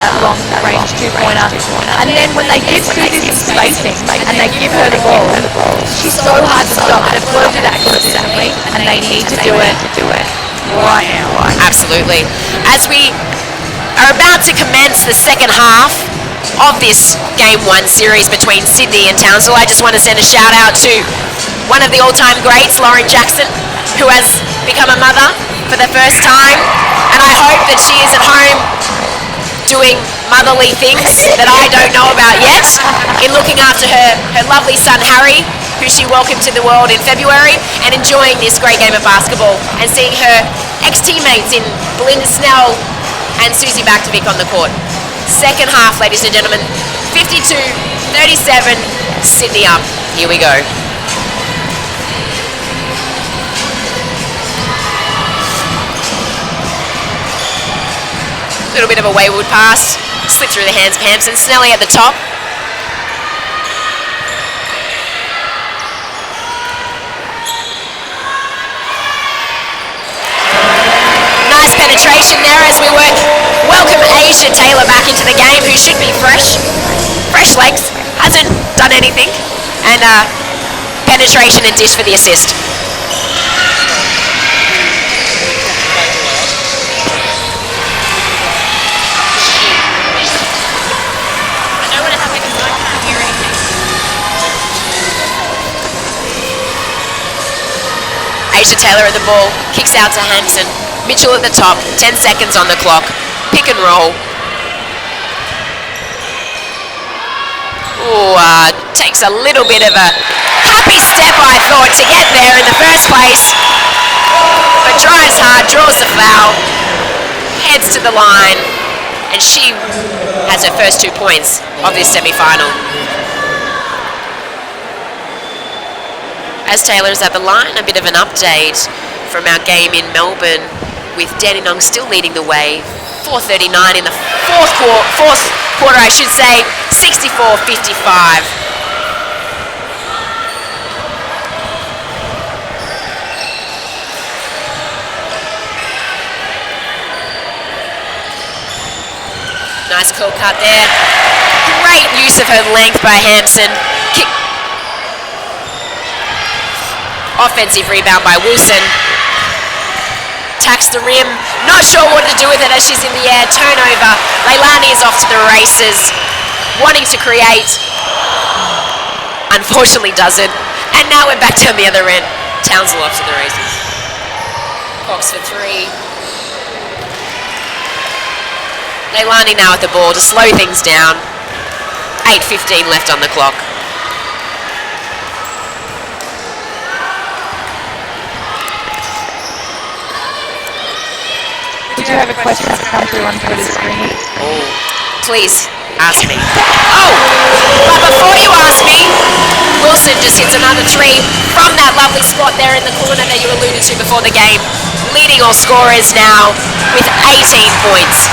that long-range two-pointer. And then when they give Susie some spacing and they give her the ball, she's so hard to stop. They've got to do that consistently, and they need to do it right now. Absolutely. As we are about to commence the second half of this Game 1 series between Sydney and Townsville, I just want to send a shout out to one of the all-time greats, Lauren Jackson, who has become a mother for the first time, and I hope that she is at home doing motherly things that I don't know about yet, in looking after her lovely son Harry, who she welcomed to the world in February, and enjoying this great game of basketball and seeing her ex-teammates in Belinda Snell and Susie Baktovic on the court. Second half, ladies and gentlemen, 52-37, Sydney up. Here we go. Little bit of a wayward pass, slipped through the hands of Hampson. Snelly at the top. Nice penetration there as we welcome Asia Taylor back into the game, who should be fresh legs, hasn't done anything, and penetration and dish for the assist. Asia Taylor at the ball, kicks out to Hampson. Mitchell at the top, 10 seconds on the clock. Pick and roll. Ooh, takes a little bit of a happy step, I thought, to get there in the first place. But drives hard, draws the foul, heads to the line, and she has her first 2 points of this semi-final. As Taylor's at the line, a bit of an update from our game in Melbourne, with Dandenong still leading the way. 4:39 in the fourth quarter, I should say, 64-55. Nice curl cut there. Great use of her length by Hampson. Offensive rebound by Wilson. Tacks the rim. Not sure what to do with it as she's in the air. Turnover. Leilani is off to the races. Wanting to create. Unfortunately doesn't. And now we're back down the other end. Townsville off to the races. Cox for 3. Leilani now at the ball to slow things down. 8:15 left on the clock. Did you have a question that's come through on Twitter's screen? Oh, please ask me. Oh, but before you ask me, Wilson just hits another 3 from that lovely spot there in the corner that you alluded to before the game. Leading all scorers now with 18 points.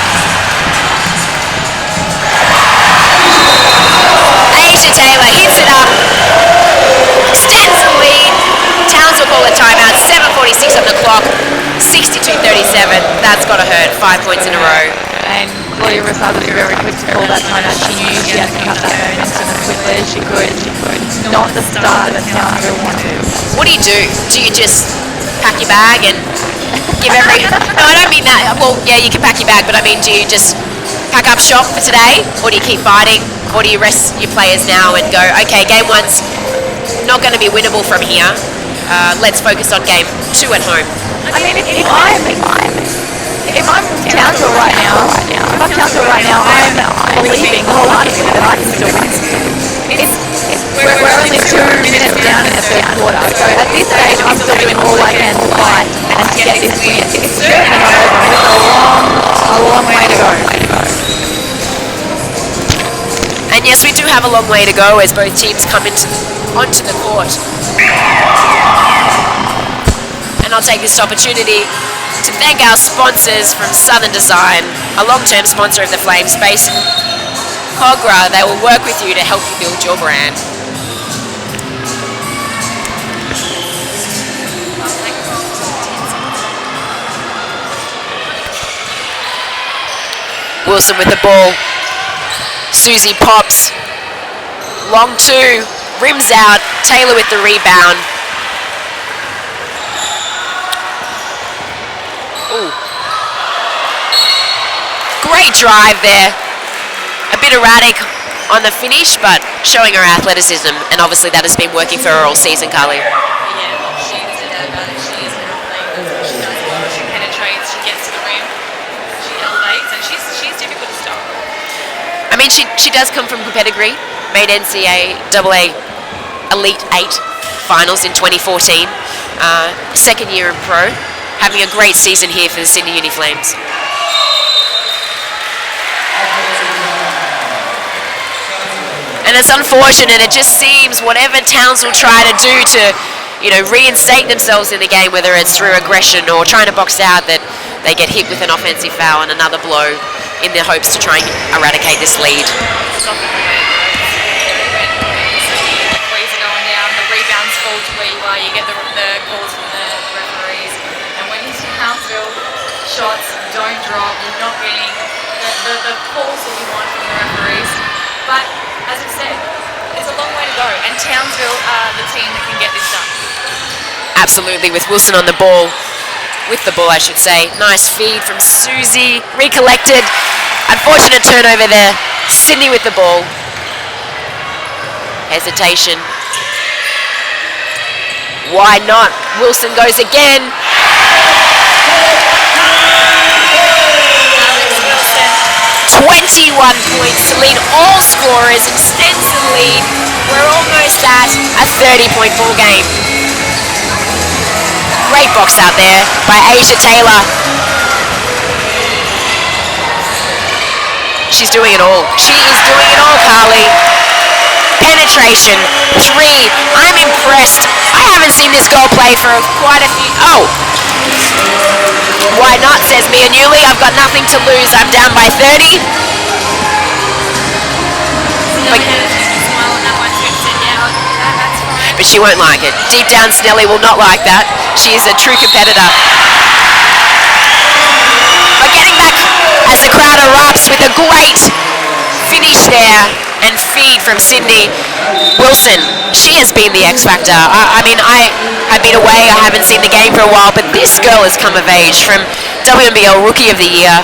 Asia Taylor hits it up, extends the lead. Townsville call a timeout, 7:46 on the clock, 62-37. That's got to hurt, 5 points in a row. And Claudia Rosado was very quick to call that timeout. She knew she had to cut that momentum as quickly as she could. Not the start that Townsville wanted. What do? Do you just pack your bag and give every... No, I don't mean that. Well, yeah, you can pack your bag, but I mean, do you just pack up shop for today? Or do you keep fighting? Or do you rest your players now and go, okay, game 1's not going to be winnable from here. Let's focus on game 2 at home. I mean, if I'm Townsville right now, I'm believing wholeheartedly that I can still win. We're only 2 minutes down in the third quarter, so at this stage I'm still doing all I can to fight and to get this win. It's certainly not over. It's a long way to go. And yes, we do have a long way to go as both teams come onto the court. And I'll take this opportunity to thank our sponsors from Southern Design, a long-term sponsor of the Flames, based in Cogra. They will work with you to help you build your brand. Wilson with the ball. Susie pops. Long two. Rims out. Taylor with the rebound. Ooh. Great drive there. A bit erratic on the finish, but showing her athleticism, and obviously that has been working for her all season, Carly. Yeah, she is a doubt about it. She is an athlete. She does well. She penetrates. She gets to the rim. She elevates, and she's difficult to stop. I mean, she does come from good pedigree. Made NCAA Elite 8 finals in 2014. Second year in pro. Having a great season here for the Sydney Uni Flames. And it's unfortunate. It just seems whatever Townsville try to do to, reinstate themselves in the game, whether it's through aggression or trying to box out, that they get hit with an offensive foul and another blow in their hopes to try and eradicate this lead. Rebounds fall to where you are, you get the calls from the referees, and when you see Townsville, shots don't drop, you're not getting the calls that you want from the referees. But as I said, it's a long way to go, and Townsville are the team that can get this done. Absolutely, with Wilson on the ball, I should say. Nice feed from Susie, recollected. Unfortunate turnover there. Sydney with the ball. Hesitation. Why not? Wilson goes again. Alex Wilson. 21 points to lead all scorers, extends the lead. We're almost at a 30-point ball game. Great box out there by Asia Taylor. She's doing it all. She is doing it all, Carly. Penetration, three. I'm impressed. I haven't seen this girl play for quite a few. Oh. Why not, says Mia Newley. I've got nothing to lose. I'm down by 30. But she won't like it. Deep down, Snelly will not like that. She is a true competitor. But getting back as the crowd erupts with a great finish there and feed from Sydney. Wilson, she has been the X factor. I mean, I've been away, I haven't seen the game for a while, but this girl has come of age from WNBL Rookie of the Year,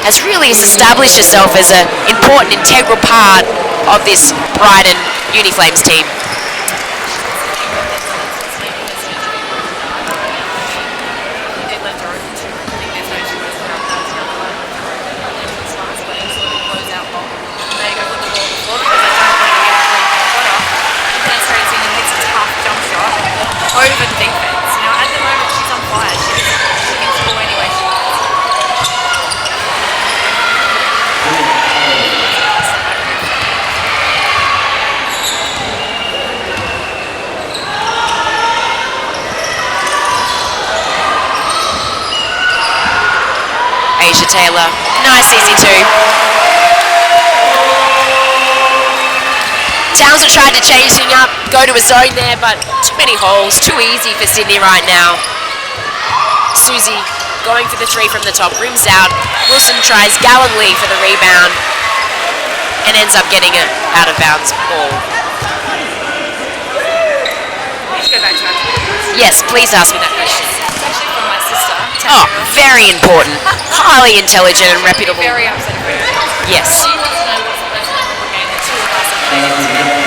has really established herself as an important, integral part of this Brighton Uni Flames team. Over the defense. At the moment she's on fire. She can score anyway she wants. Asia Taylor, nice easy two. Townsville tried to change things up, go to a zone there, but too many holes, too easy for Sydney right now. Susie going for the three from the top, rims out. Wilson tries gallantly for the rebound and ends up getting an out of bounds ball. Let's go back to our Twitter. Yes, please ask me that question. It's actually from my sister. Oh, very important. Highly intelligent and reputable. Very upset about it. Yes. She wants to know what's the most memorable game the two of us have played together.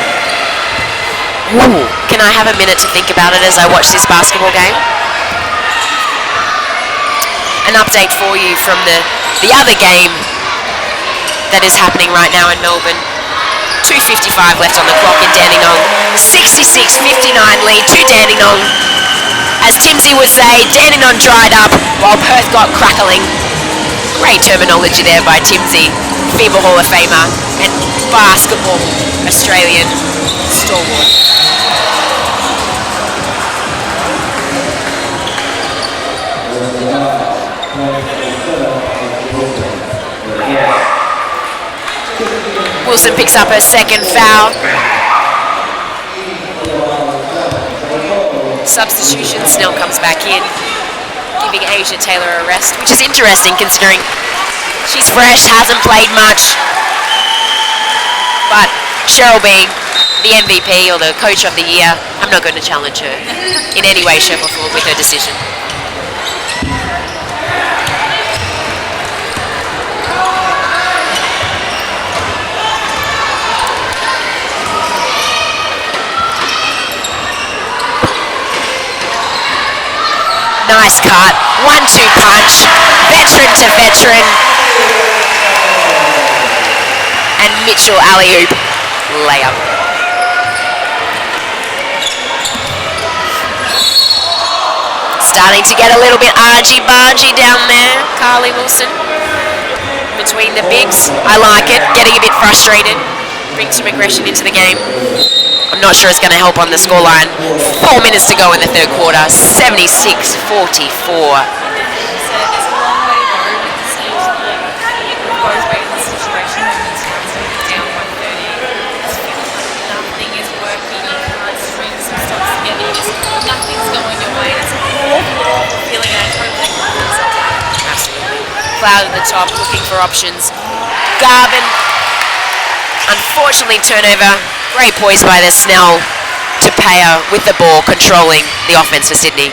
Ooh, can I have a minute to think about it as I watch this basketball game? An update for you from the other game that is happening right now in Melbourne. 2:55 left on the clock in Dandenong. 66-59 lead to Dandenong. As Timsy would say, Dandenong dried up while Perth got crackling. Great terminology there by Timsy, FIBA Hall of Famer and basketball Australian stalwart. Wilson picks up her second foul. Substitution, Snell comes back in, giving Asia Taylor a rest, which is interesting considering She's fresh, hasn't played much. But Cheryl being the MVP or the Coach of the Year, I'm not going to challenge her in any way, shape or form with her decision. Nice cut, 1-2 punch, veteran to veteran. And Mitchell alley-oop layup. Starting to get a little bit argy-bargy down there, Carly Wilson. Between the bigs, I like it, getting a bit frustrated. Bring some aggression into the game. I'm not sure it's going to help on the scoreline. 4 minutes to go in the third quarter, 76-44. Cloud at the top, looking for options. Garvin, unfortunately turnover. Great poise by the Snell to Payer with the ball, controlling the offense for Sydney.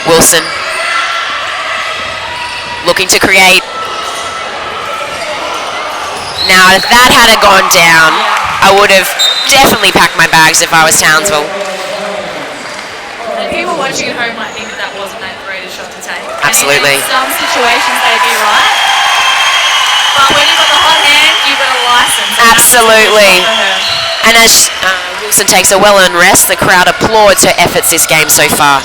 Wilson looking to create. Now, if that had gone down, I would have definitely packed my bags if I was Townsville. People watching at home might think that wasn't that great a shot to take. Absolutely. And in some situations they'd be right. But when you've got the hot hand, you've got a license. Absolutely. And as Wilson takes a well-earned rest, the crowd applauds her efforts this game so far.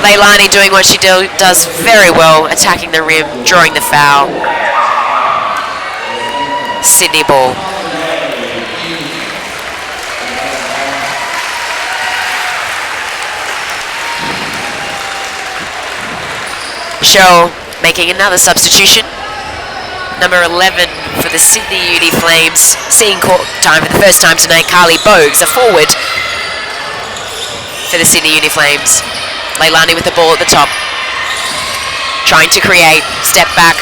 Leilani doing what she does very well, attacking the rim, drawing the foul. Sydney ball. Cheryl making another substitution. Number 11 for the Sydney Uni Flames, seeing court time for the first time tonight. Carly Bogues, a forward for the Sydney Uni Flames. Leilani with the ball at the top, trying to create, step back,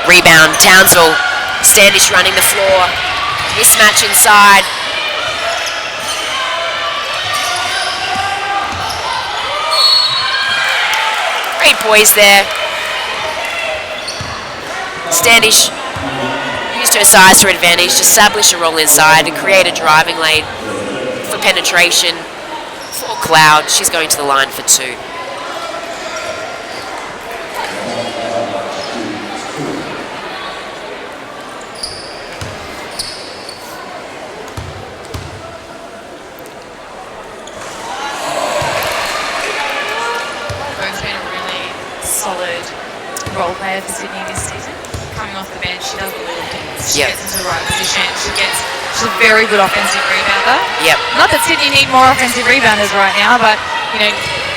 rebound. Townsville, Standish running the floor, mismatch inside. Great poise there. Standish used her size to advantage to establish a roll inside and create a driving lane for penetration for Cloud. She's going to the line for two. Role player for Sydney this season. Coming off the bench, she does the little things. She Yep. gets into the right position. She's a very good offensive rebounder. Yep. Not that Sydney need more offensive rebounders right now, but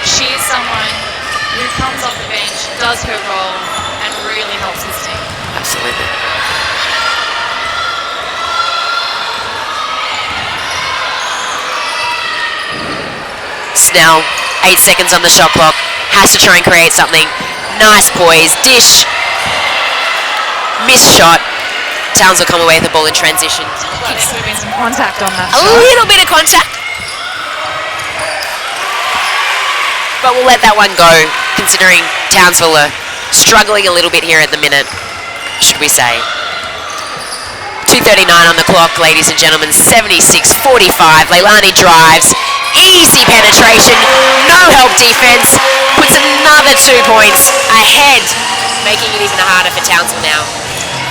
she is someone who comes off the bench, does her role, and really helps this team. Absolutely. Snell, 8 seconds on the shot clock, has to try and create something. Nice poise, dish, missed shot. Towns will come away with the ball in transition. There could have been some contact on that A shot. little bit of contact. But we'll let that one go, considering Townsville are struggling a little bit here at the minute, should we say. 2:39 on the clock, ladies and gentlemen, 76-45. Leilani drives, easy penetration, no help defense, puts another 2 points ahead, making it even harder for Townsville now.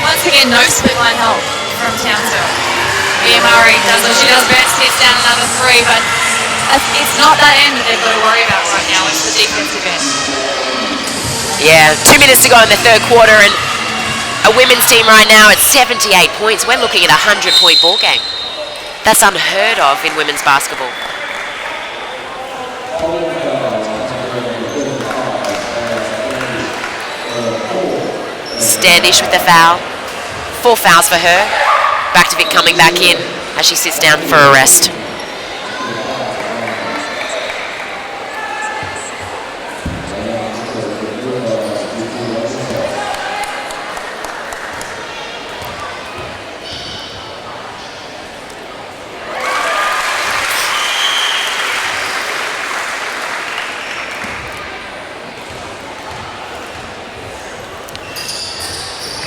Once again, no split line help from Townsville. Mia Murray does what she does best, hits down another three, but it's not that end that they've got to worry about right now, it's the defensive end. Yeah, 2 minutes to go in the third quarter, and a women's team right now at 78 points. We're looking at a 100-point ball game. That's unheard of in women's basketball. Standish with the foul. 4 fouls for her. Back to Vic coming back in. as she sits down for a rest.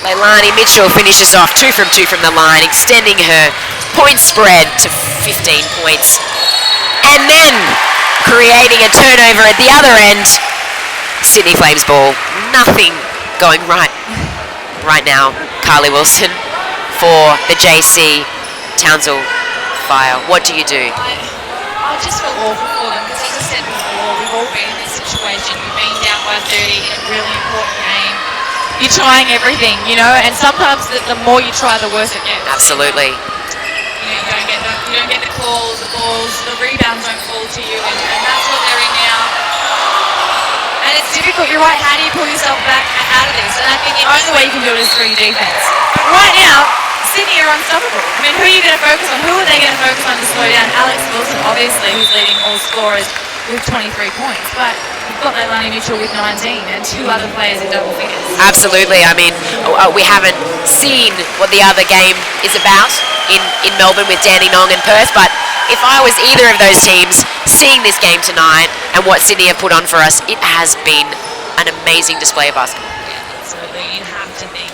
Leilani Mitchell finishes off 2 from 2 from the line, extending her point spread to 15 points. And then creating a turnover at the other end. Sydney Flames ball. Nothing going right now. Carly Wilson for the JC Townsville Fire. What do you do? I just feel awful for them because, as I said before, we've all been in this situation. We've been down by 30 in a really important game. You're trying everything, and sometimes the more you try, the worse it gets. Absolutely. You don't get the calls, the balls, the rebounds don't fall to you, and that's what they're in now. And it's difficult. You're right. How do you pull yourself back out of this? And I think the only way you can do it is through your defense. But right now, Sydney are unstoppable. I mean, who are you going to focus on? Who are they going to focus on to slow down? Alex Wilson, obviously, who's leading all scorers with 23 points, but you've got Leilani Mitchell with 19 and 2 other players in double figures. Absolutely. I mean, we haven't seen what the other game is about in Melbourne with Danny Nong and Perth, but if I was either of those teams seeing this game tonight and what Sydney have put on for us, it has been an amazing display of basketball. Yeah, absolutely. You have to think,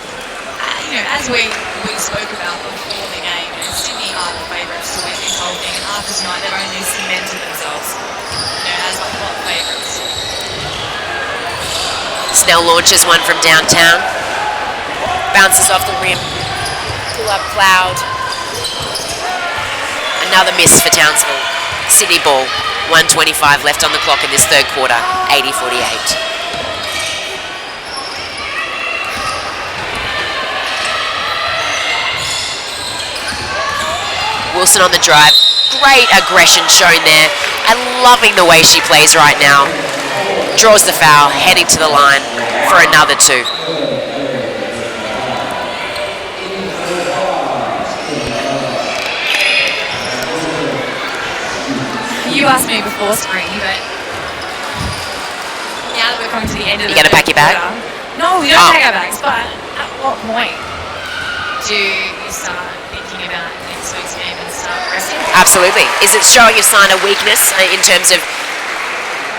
as we spoke about before the game, Sydney are the favourites to win this whole thing, and after tonight they've only cemented themselves as the hot favourites. Snell launches one from downtown, bounces off the rim, pull up Cloud. Another miss for Townsville. Sydney ball, 1:25 left on the clock in this third quarter, 80-48. Wilson on the drive. Great aggression shown there. I'm loving the way she plays right now. Draws the foul, heading to the line for another 2. You asked me before spring, but now that we're coming to the end of You gonna pack your bag? No, we don't pack our bags, but at what point do you start thinking about next week's game and start resting? Absolutely. Is it showing a sign of weakness in terms of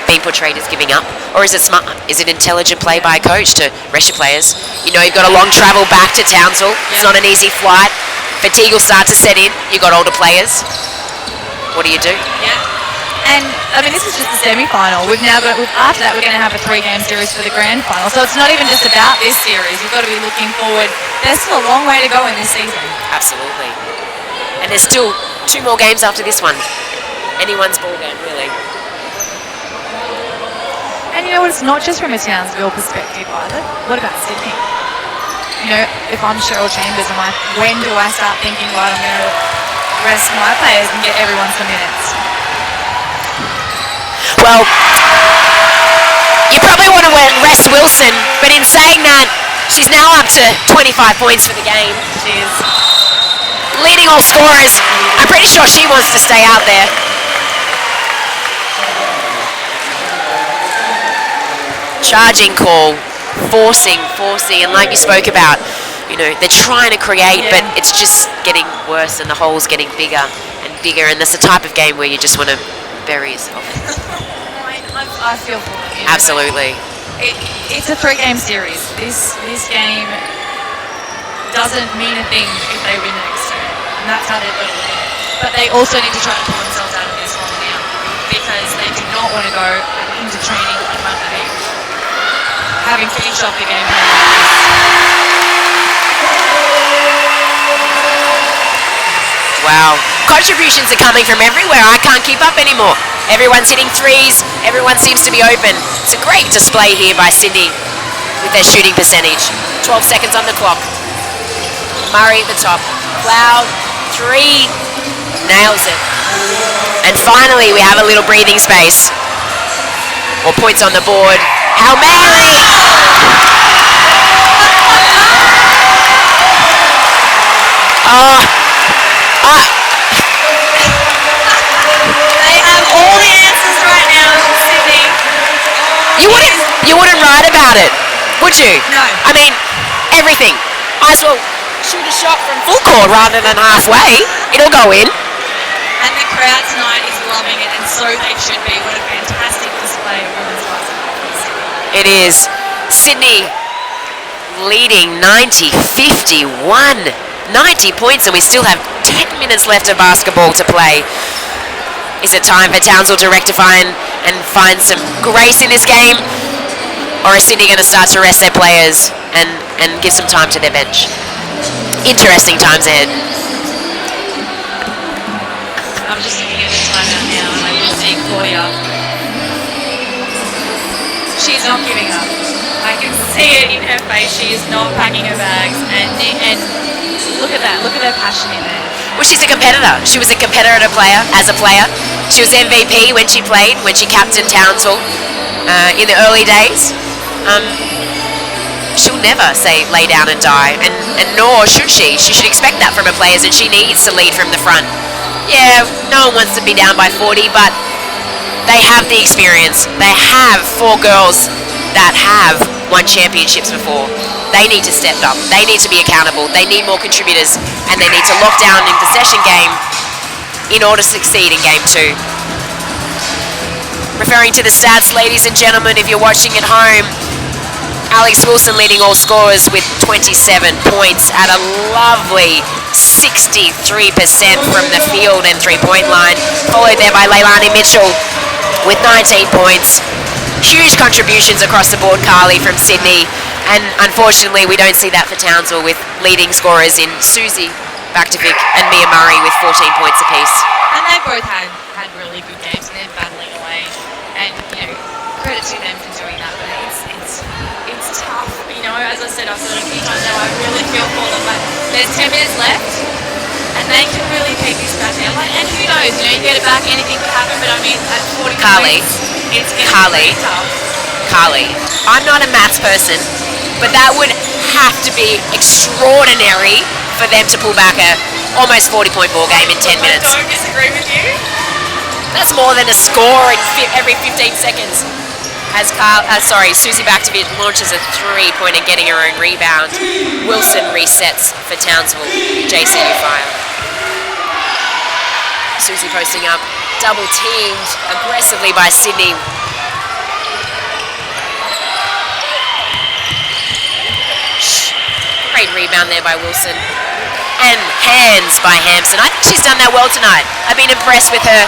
being portrayed as giving up? Or is it smart? Is it intelligent play by a coach to rest your players? You've got a long travel back to Townsville. It's not an easy flight. Fatigue will start to set in. You've got older players. What do you do? Yeah. And, this is just the semi-final. After that, we're going to have a 3-game series for the grand final. So it's not even just about this series. You've got to be looking forward. There's still a long way to go in this season. Absolutely. And there's still 2 more games after this one. Anyone's ball game, really. And you know what? It's not just from a Townsville perspective either. What about Sydney? If I'm Cheryl Chambers, I'm like, when do I start thinking, right, I'm going to rest my players and get everyone some minutes? Well, you probably want to rest Wilson, but in saying that, she's now up to 25 points for the game. She is leading all scorers. I'm pretty sure she wants to stay out there. Charging call, forcing, and like you spoke about, they're trying to create, but it's just getting worse and the hole's getting bigger and bigger, and that's the type of game where you just want to bury yourself. I feel for them. Absolutely. It's a 3-game series. This game doesn't mean a thing if they win the next 2, and that's how they've got to look at it. But they also need to try to pull themselves out of this hole now, because they do not want to go into training on Monday having finished off the game. Wow. Contributions are coming from everywhere. I can't keep up anymore. Everyone's hitting 3s. Everyone seems to be open. It's a great display here by Sydney with their shooting percentage. 12 seconds on the clock. Murray at the top. Cloud, 3. Nails it. And finally, we have a little breathing space. More points on the board. Hail Mary! it, would you? No. I mean, everything. Might as well shoot a shot from full court rather than halfway. It'll go in. And the crowd tonight is loving it, and so they should be. What a fantastic display of women's basketball. It is. Sydney leading 90-51. 90 points, and we still have 10 minutes left of basketball to play. Is it time for Townsville to rectify and find some grace in this game? Or is Sydney going to start to rest their players and give some time to their bench? Interesting times ahead. I'm just looking at the timeout now, and I can see Claudia. She's not giving up. I can see it in her face. She is not packing her bags, and look at that. Look at her passion in there. Well, she's a competitor. She was a competitor player as a player. She was MVP when she played, when she captained Townsville in the early days. She'll never say lay down and die, and nor should she. She should expect that from her players, and she needs to lead from the front. Yeah, no one wants to be down by 40, but they have the experience. They have 4 girls that have won championships before. They need to step up. They need to be accountable. They need more contributors, and they need to lock down in possession game in order to succeed in game 2. Referring to the stats, ladies and gentlemen, if you're watching at home, Alex Wilson leading all scorers with 27 points at a lovely 63% from the field and three-point line, followed there by Leilani Mitchell with 19 points. Huge contributions across the board, Carly, from Sydney, and unfortunately we don't see that for Townsville with leading scorers in Susie Baktovic and Mia Murray with 14 points apiece. And they both had really good games, and they're battling away, and credit to them for doing that. But it's tough, as I said, I've said it a few times now, I really feel for them, but there's 10 minutes left, and they can really keep this back down. And who knows, you get it back, anything could happen, but I mean, at 40 Carly, points, it's going to be really tough. Carly, I'm not a maths person, but that would have to be extraordinary for them to pull back a almost 40-point ball game in 10 minutes. I don't disagree with you. That's more than a score in every 15 seconds. As Susie Baktovic launches a three-pointer, getting her own rebound. Wilson resets for Townsville. JCU fire. Susie posting up, double teamed aggressively by Sydney. Great rebound there by Wilson. And hands by Hampson. I think she's done that well tonight. I've been impressed with her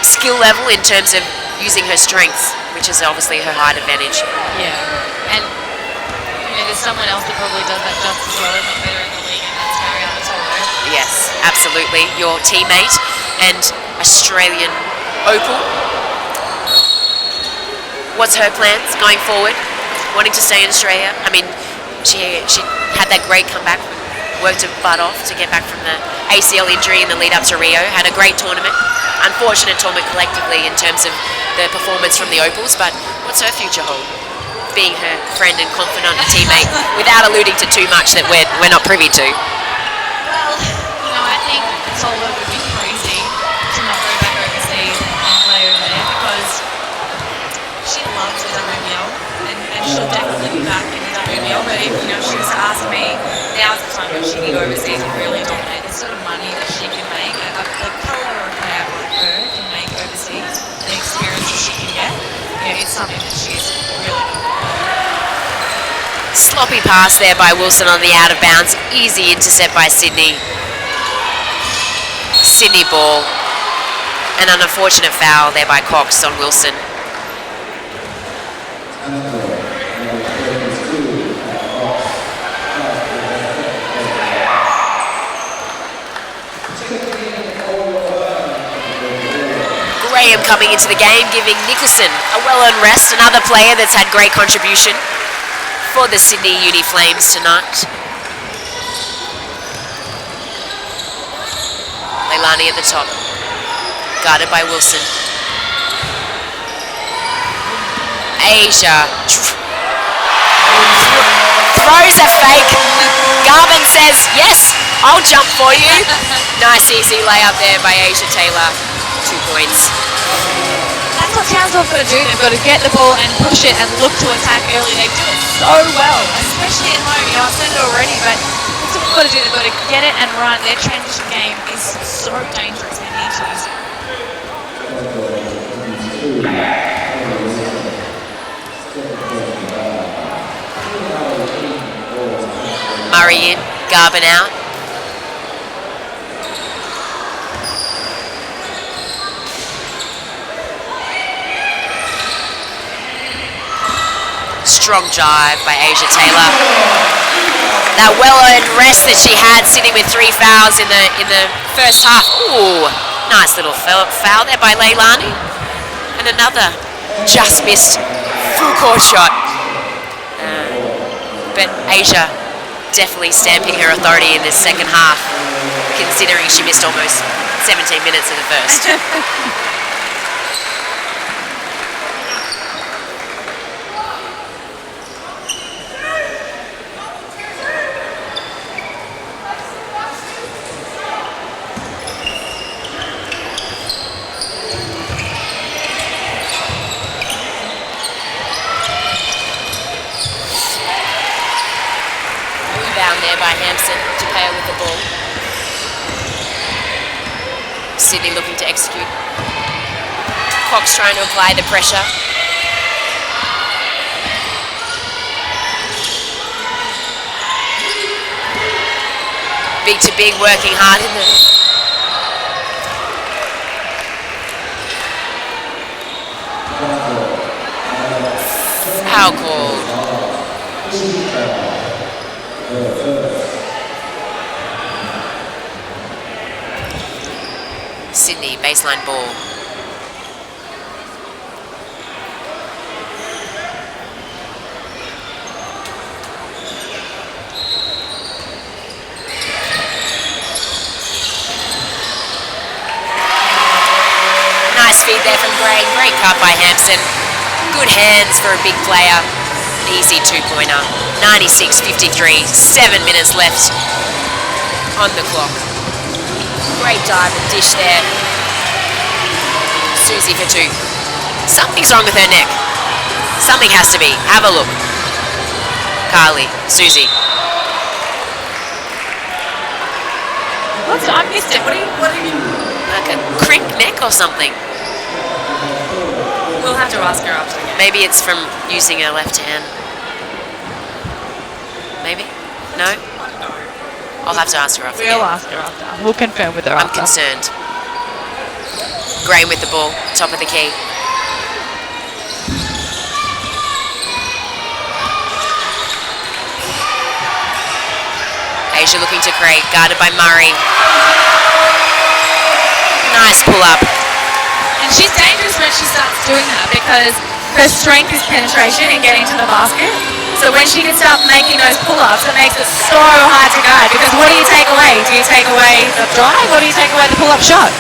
skill level in terms of using her strengths, which is obviously her height advantage. Yeah, and there's someone else that probably does that just as well, if not better in the league, and that's Mariana Tollo. Yes, absolutely. Your teammate and Australian Opal. What's her plans going forward? Wanting to stay in Australia? I mean, she had that great comeback, worked her butt off to get back from the ACL injury in the lead up to Rio, had a great tournament. Unfortunate tournament collectively in terms of the performance from the Opals, but what's her future hold? Being her friend and confidant and teammate, without alluding to too much that we're not privy to. Well, I think Tollo would be crazy to not go back overseas and play over there, because she loves the WNBL, and she'll definitely be back in the WNBL, but if she was to ask me, now's the time when she can go overseas and really dominate the sort of money that she can make. The colour of player like her can make overseas, the experience that she can get, it's something that she's really good at. Sloppy pass there by Wilson on the out of bounds. Easy intercept by Sydney. Sydney ball. And an unfortunate foul there by Cox on Wilson. Graham coming into the game, giving Nicholson a well-earned rest. Another player that's had great contribution for the Sydney Uni Flames tonight. Leilani at the top, guarded by Wilson. Asia throws a fake. Garvin says, yes, I'll jump for you. Nice easy layup there by Asia Taylor. 2 points. That's that's what Townsville's got to do. They've got to get the ball and push it and look to attack early. They do it so well, especially at home. You know, I've said it already, but that's what they've got to do. They've got to get it and run. Their transition game is so dangerous. They need to use it. Murray in, Garvin out. Strong drive by Asia Taylor. That well-earned rest that she had, sitting with 3 fouls in the first half. Ooh, nice little foul there by Leilani. And another just missed full court shot. But Asia definitely stamping her authority in this second half, considering she missed almost 17 minutes in the first. Rebound there by Hampson, Japeo with the ball. Sydney looking to execute. Cox trying to apply the pressure. Big to big, working hard in the... Foul called. Sydney, baseline ball. Nice feed there from Gray. Great cut by Hampson. Good hands for a big player. Easy two-pointer. 96-53. 7 minutes left on the clock. Great dive and dish there. Susie for 2. Something's wrong with her neck. Something has to be. Have a look. Carly, Susie. I missed it. What do you mean? Like a crick neck or something. We'll have to ask her after again. Maybe it's from using her left hand. Maybe? No? I'll have to ask her after. We'll ask her after. We'll confirm with her I'm after. concerned. Graham with the ball, top of the key. Asia looking to create, guarded by Murray. Nice pull up. And she's dangerous when she starts doing that because her strength is penetration and getting to the basket. So when she can start making those pull-ups, it makes it so hard to guard because what do you take away? Do you take away the drive or do you take away the pull-up shot?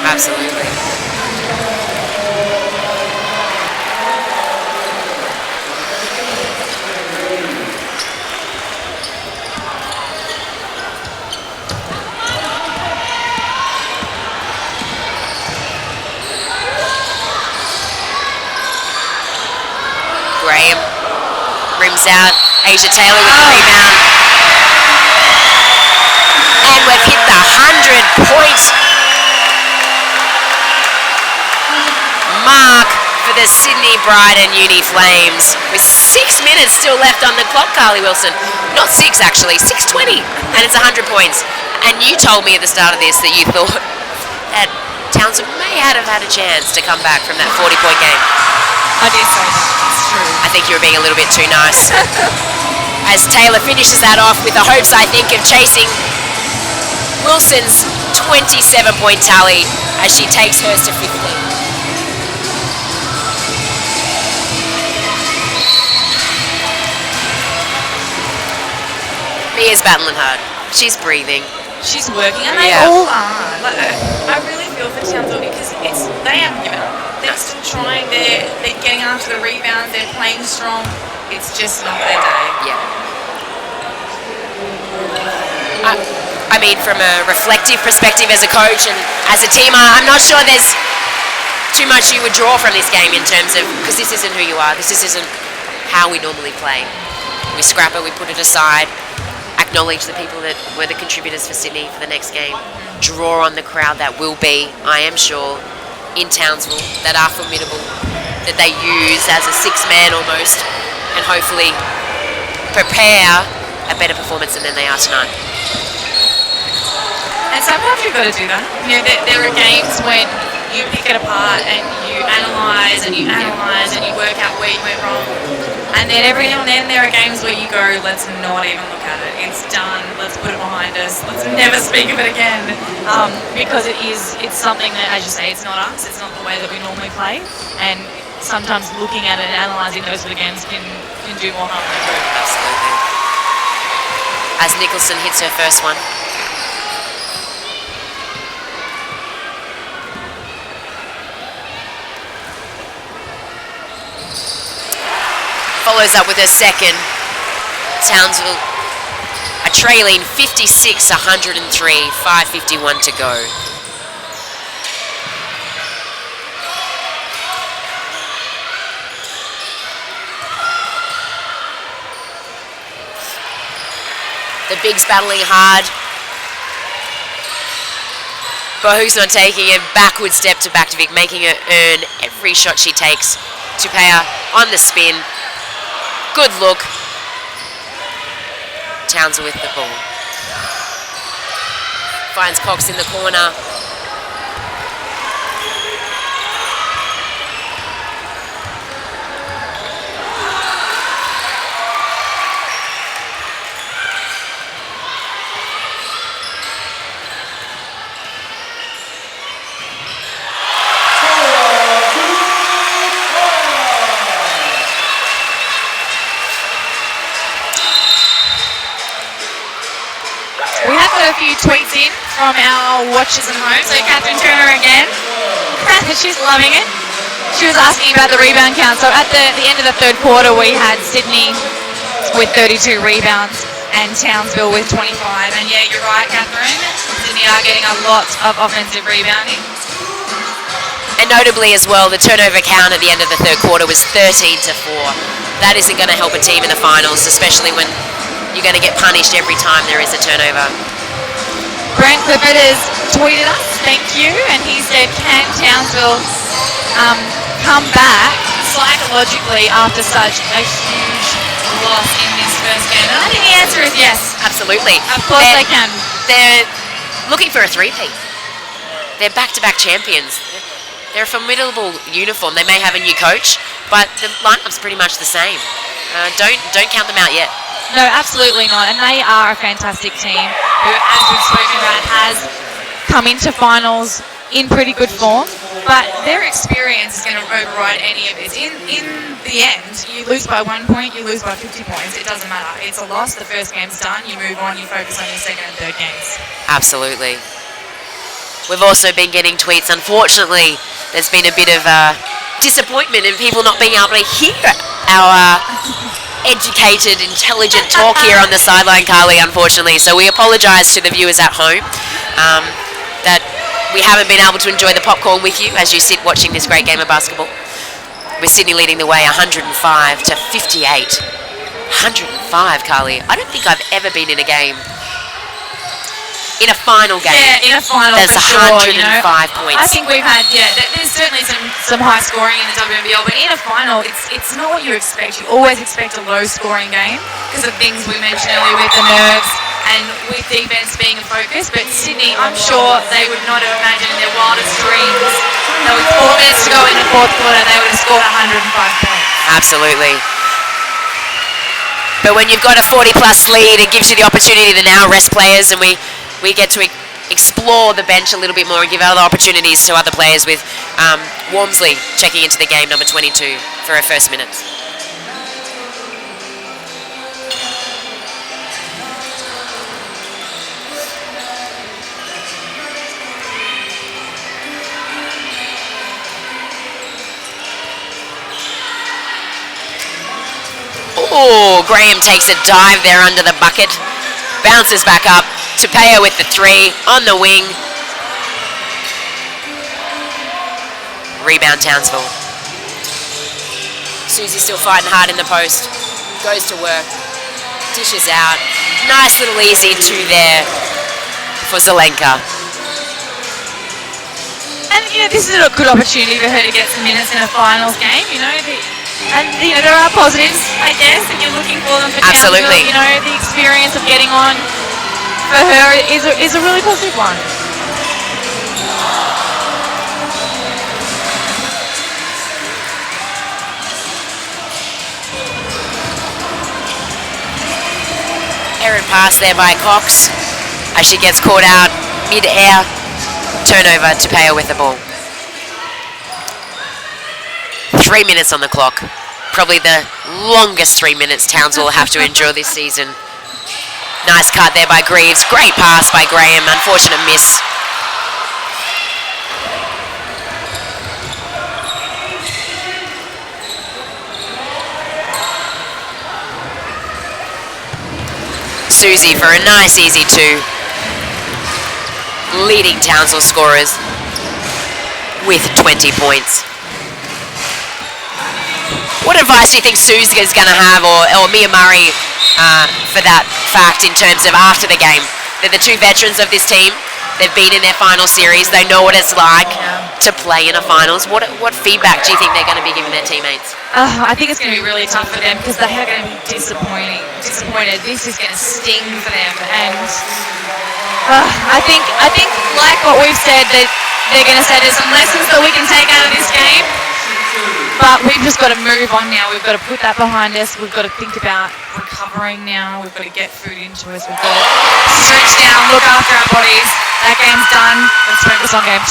Absolutely. Graham rims out. Asia Taylor with the rebound. And we've hit the 100-point mark for the Sydney Brighton Uni Flames. With 6 minutes still left on the clock, Carly Wilson. Not 6 actually, 6:20. And it's 100 points. And you told me at the start of this that you thought that Townsville may have had a chance to come back from that 40-point game. I did say that. It's true. I think you were being a little bit too nice. As Taylor finishes that off with the hopes, I think, of chasing Wilson's 27-point tally as she takes hers to 15. Mia's battling hard. She's breathing. She's working, and they all are. Like, I really feel for Townsville because they haven't given up. They're still trying. They're getting after the rebounds. They're playing strong. It's just not their day. Yeah. I mean, from a reflective perspective as a coach and as a team, I'm not sure there's too much you would draw from this game in terms of, because this isn't who you are, this isn't how we normally play. We scrap it, we put it aside, acknowledge the people that were the contributors for Sydney for the next game, draw on the crowd that will be, I am sure, in Townsville, that are formidable, that they use as a six-man almost, and hopefully prepare a better performance than they are tonight. And sometimes you've got to do that. You know, there are games when you pick it apart and you analyse and you work out where you went wrong. And then every now and then there are games where you go, let's not even look at it. It's done. Let's put it behind us. Let's never speak of it again. Because it's something that, as you say, it's not us. It's not the way that we normally play. And sometimes looking at it and analysing those sort of games can do more harm than good. Absolutely. As Nicholson hits her first one. Follows up with her second. Townsville are trailing 56-103, 5:51 to go. The Bigs battling hard. Bohu's not taking a backward step to back to Vic, making her earn every shot she takes. Tupea on the spin. Good look. Townsville with the ball. Finds Cox in the corner. A few tweets in from our watchers at home. So Catherine Turner again. She's loving it. She was asking about the rebound count. So at the end of the third quarter, we had Sydney with 32 rebounds and Townsville with 25. And yeah, you're right, Catherine. Sydney are getting a lot of offensive rebounding. And notably as well, the turnover count at the end of the third quarter was 13-4. That isn't going to help a team in the finals, especially when you're going to get punished every time there is a turnover. Brent Clifford has tweeted us, thank you, and he said, can Townsville come back psychologically after such a huge loss in this first game? And I think the answer is yes. Absolutely. Of course they can. They're looking for a three-peat. They're back-to-back champions. They're a formidable uniform. They may have a new coach, but the lineup's pretty much the same. Don't count them out yet. No, absolutely not. And they are a fantastic team who, as we've spoken about, has come into finals in pretty good form. But their experience is going to override any of this. In the end, you lose by 1 point, you lose by 50 points. It doesn't matter. It's a loss. The first game's done. You move on. You focus on your second and third games. Absolutely. We've also been getting tweets. Unfortunately, there's been a bit of disappointment in people not being able to hear our educated, intelligent talk here on the sideline, Carly, unfortunately. So we apologise to the viewers at home that we haven't been able to enjoy the popcorn with you as you sit watching this great game of basketball. With Sydney leading the way 105 to 58. 105, Carly. I don't think I've ever been in a game, in a final game. Yeah, in a final there's for 105 sure, you know. points. I think we've had, there's certainly some high scoring in the WNBL, but in a final, it's not what you expect. You always expect a low scoring game because of things we mentioned earlier with the nerves and with defense being a focus. But Sydney, I'm sure they would not have imagined in their wildest dreams that with 4 minutes to go in the fourth quarter, they would have scored 105 points. Absolutely. But when you've got a 40-plus lead, it gives you the opportunity to now rest players, and we get to explore the bench a little bit more and give other opportunities to other players, with Wormsley checking into the game, number 22, for her first minutes. Oh, Graham takes a dive there under the bucket. Bounces back up. Tupea with the three on the wing. Rebound Townsville. Susie still fighting hard in the post. Goes to work. Dishes out. Nice little easy two there for Zelenka. And, this is a good opportunity for her to get some minutes in a finals game, And, there are positives, I guess, if you're looking for them for Absolutely. Townsville. The experience of getting on for her is a really positive one. Errant pass there by Cox as she gets caught out mid-air. Turnover to Peo with the ball. 3 minutes on the clock. Probably the longest 3 minutes Townsville will have to endure this season. Nice cut there by Greaves. Great pass by Graham. Unfortunate miss. Susie for a nice easy two. Leading Townsville scorers with 20 points. What advice do you think Susie is going to have, or Mia Murray, for that fact in terms of after the game? They're the two veterans of this team. They've been in their final series. They know what it's like to play in a finals. What feedback do you think they're going to be giving their teammates? I think it's going to be really tough for them because they are going to be disappointed. This is going to sting for them, and I think like what we've said, that they're going to say there's some lessons that we can take out of this game. But we've just got to move on now. We've got to put that behind us. We've got to think about recovering now. We've got to get food into us. We've got to stretch down, look after our bodies. That game's done. Let's focus on game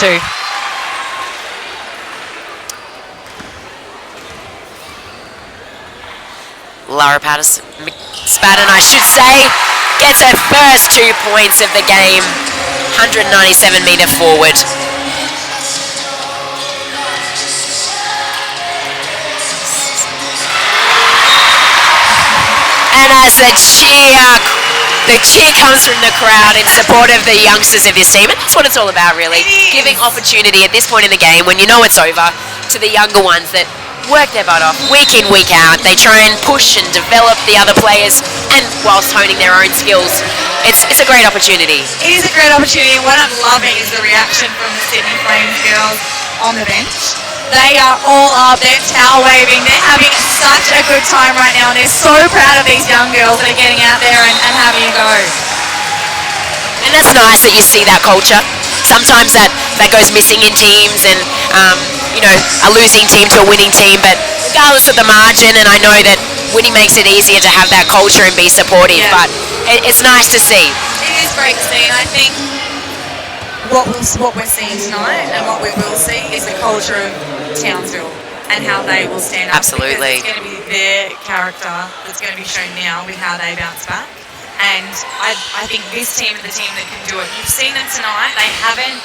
2. Lara Spaden, I should say, gets her first 2 points of the game. 197-metre forward. And as the cheer comes from the crowd in support of the youngsters of this team, and that's what it's all about, really. Giving opportunity at this point in the game, when you know it's over, to the younger ones that work their butt off week in, week out. They try and push and develop the other players, and whilst honing their own skills. It's a great opportunity. It is a great opportunity. What I'm loving is the reaction from the Sydney Flames girls on the bench. They are all up, they're towel waving, they're having such a good time right now, and they're so proud of these young girls that are getting out there and having a go. And that's nice that you see that culture. Sometimes that goes missing in teams, and a losing team to a winning team, but regardless of the margin, and I know that winning makes it easier to have that culture and be supportive, but it's nice to see. It is great to see, and I think what we're seeing tonight and what we will see is the culture of Townsville and how they will stand up. Absolutely. Because it's going to be their character that's going to be shown now with how they bounce back. And I think this team is the team that can do it. You've seen them tonight. They haven't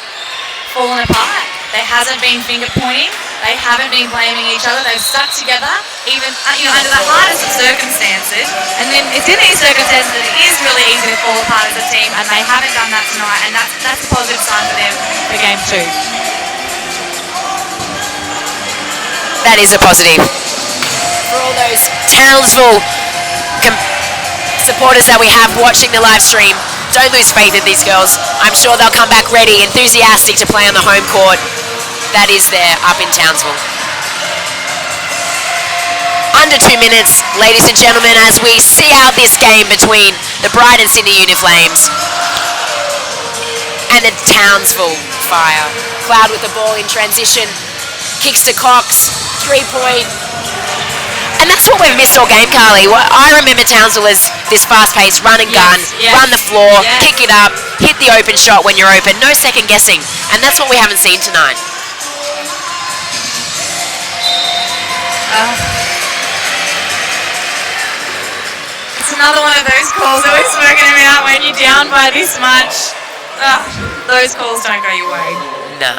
fallen apart. There hasn't been finger pointing. They haven't been blaming each other. They've stuck together, even under the hardest of circumstances. And then it's in these circumstances that it is really easy to fall apart as a team, and they haven't done that tonight. And that's a positive sign for them for game 2. That is a positive. For all those Townsville supporters that we have watching the live stream, don't lose faith in these girls. I'm sure they'll come back ready, enthusiastic to play on the home court that is there up in Townsville. Under 2 minutes, ladies and gentlemen, as we see out this game between the Brighton Sydney Uni Flames and the Townsville Fire. Cloud with the ball in transition, kicks to Cox, 3-point. And that's what we've missed all game, Carly. I remember Townsville as this fast-paced run and gun, run the floor, kick it up, hit the open shot when you're open, no second guessing. And that's what we haven't seen tonight. It's another one of those calls that we've spoken about when you're down by this much. Those calls don't go your way. No.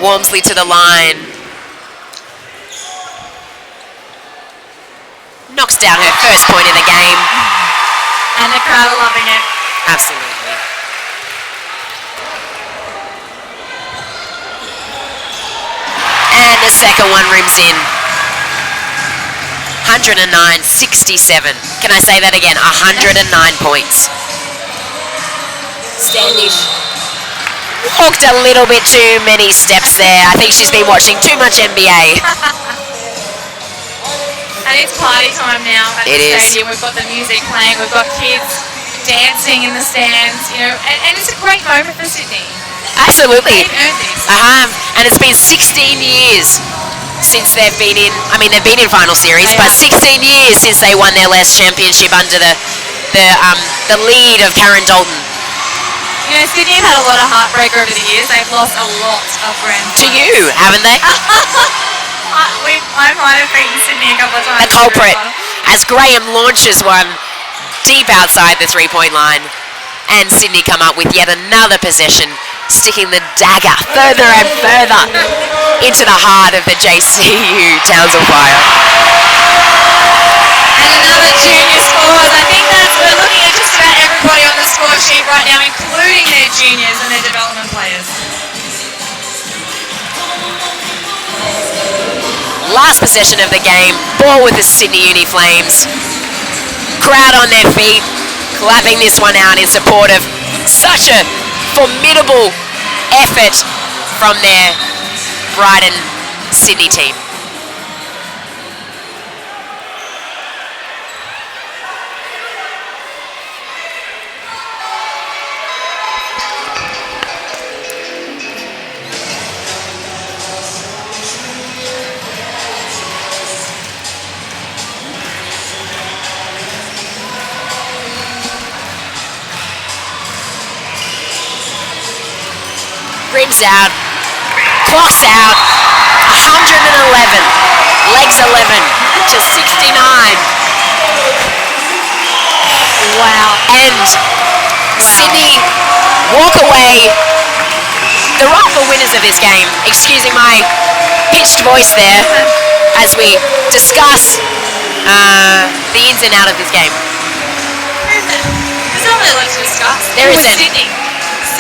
Wormsley to the line. Knocks down her first point in the game. And the crowd are loving it. Absolutely. And the second one rims in. 109.67. Can I say that again? 109 points. Standish walked a little bit too many steps there. I think she's been watching too much NBA. And it's party time now at the stadium. We've got the music playing. We've got kids dancing in the stands. You know, and it's a great moment for Sydney. Absolutely. They've earned this. And it's been 16 years since they've been in. I mean, they've been in final series, but 16 years since they won their last championship under the lead of Karen Dalton. You know, Sydney have had a lot of heartbreak over the years. They've lost a lot of grand finals. To you, haven't they? I might have beaten Sydney a couple of times. The culprit, as Graham launches one deep outside the three-point line, and Sydney come up with yet another possession, sticking the dagger further and further into the heart of the JCU Townsville Fire. And another junior scores. I think we're looking at just about everybody on the score sheet right now, including their juniors and their development players. Last possession of the game, ball with the Sydney Uni Flames. Crowd on their feet, clapping this one out in support of such a formidable effort from their Brighton Sydney team. Rims out, clocks out, 111, legs 11 to 69. Wow. And Sydney walk away the rightful winners of this game. Excusing my pitched voice there as we discuss the ins and out of this game. There's not really much to discuss. There isn't.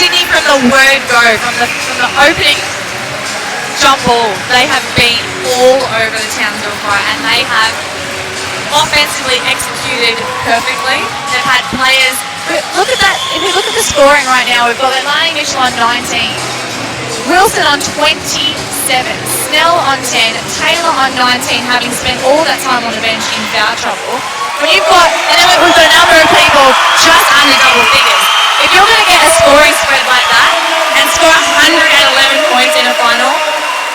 Sydney from the word go, from the opening jump ball, they have been all over the Townsville Fire, and they have offensively executed perfectly. They've had players. Look at that. If you look at the scoring right now, we've got Leilani Mitchell on 19, Wilson on 27, Snell on 10, Taylor on 19, having spent all that time on the bench in foul trouble. When you've got, and then we've got a number of people just under double figures. If you're going to get a scoring spread like that and score 111 points in a final,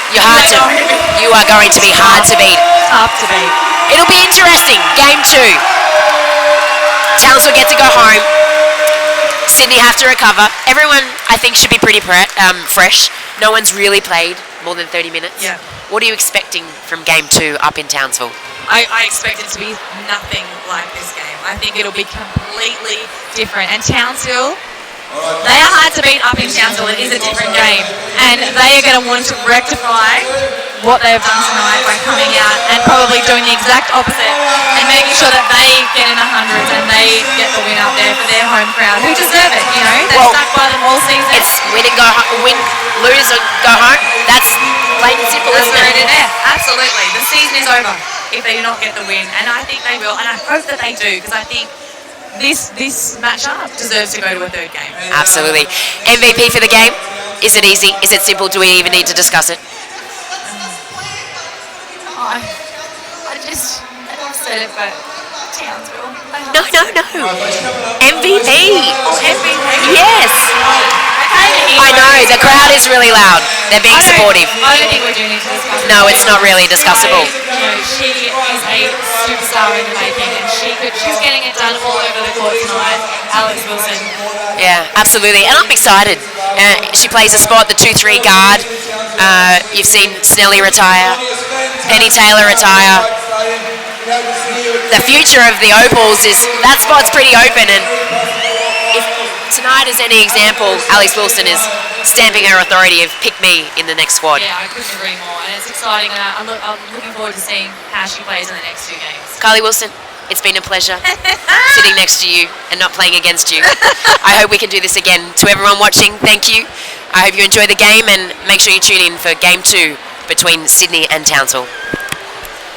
you are going to be hard to beat. Tough to beat. It'll be interesting. Game 2. Townsville get to go home. Sydney have to recover. Everyone, I think, should be pretty fresh. No one's really played more than 30 minutes. Yeah. What are you expecting from Game 2 up in Townsville? I expect it to be nothing like this game. I think it'll be completely different. And Townsville, they are hard to beat up in Townsville. It is a different game. And they are going to want to rectify what they have done tonight by coming out and probably doing the exact opposite and making sure that they get in the hundreds and they get the win out there for their home crowd, who deserve it, you know. They've stuck by them all season. It's win, lose, or go home. That's plain and simple, isn't it? Absolutely. The season is over if they do not get the win, and I think they will, and I hope that they do, because I think this matchup deserves to go to a third game. Absolutely. MVP for the game? Is it easy? Is it simple? Do we even need to discuss it? I said it, but Townsville. No. MVP. Oh, MVP. Yes. I know, the crowd is really loud. They're being supportive. I don't think we do need to discuss it. No, it's not really discussable. She is a superstar in the making, and she's getting it done all over the court tonight. Alex Wilson. Yeah, absolutely. And I'm excited. She plays a spot, the 2-3 guard. You've seen Snelly retire, Penny Taylor retire. The future of the Opals that spot's pretty open, and if tonight is any example, Alex Wilson is stamping her authority of pick me in the next squad. Yeah, I couldn't agree more, and it's exciting, and I'm looking forward to seeing how she plays in the next 2 games. Kylie Wilson, It's been a pleasure sitting next to you and not playing against you. I hope we can do this again. To everyone watching, thank you. I hope you enjoy the game and make sure you tune in for Game 2 between Sydney and Townsville.